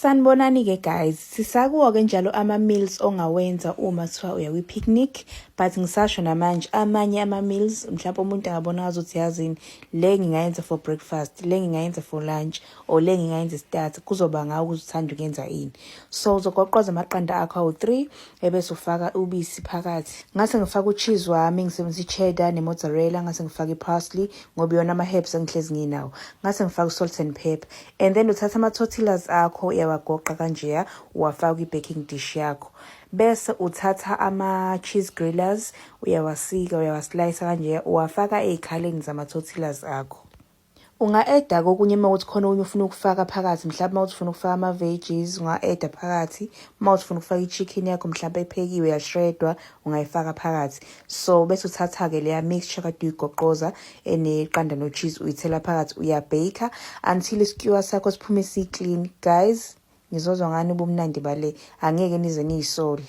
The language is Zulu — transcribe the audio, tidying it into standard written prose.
Sanibonani-ke guys, sisakuwo-ke njalo ama-meals ongawenza uma kuthiwa uya kwi-picnic, but ngisasho namanje amanye ama-meals mhlawumbe umuntu angabona ngazuthi yazini le ngingayenza for breakfast, le ngingayenza for lunch, or le ngingayenza start, kuzoba ngawo ukuthi uthanda ukuyenza ini. So uzogoqoza amaqanda akho awu-3 ebese ufaka ubisi phakathi. Ngase ngifaka u-cheese wami, ngisebenzisa i-cheddar ne-mozzarella, ngase ngifaka i-parsley ngoba yona ama-herbs engihlezi nginawo. Ngase ngifaka u-salt and pepper, and then uthatha ama-tortillas akho uyawagoqa kanjeya uwafaka kwi-baking dish yakho. Bese uthatha ama-cheese grillers uyawasika uyawaslice kanjeya uwafaka ey'khaleni zama-tortillas akho. Unga-eda kokunye uma uthi khona okunye ufuna ukufaka phakathi, mhlawumbe uma uthi ufuna ukufaka ama-veggies unga-eda phakathi, uma uthi ufuna ukufaka i-chicken yakho mhlawumbe ephekiwe yashredwa ungayifaka phakathi. So bese uthatha-ke leya mixture kade uyigoqoza eneqanda no-cheese uyithela phakathi uyabheka until iskewer sakho siphume si-clean. Guys, ngizozwa ngani ubumnandi bale, angeke nize niyisole.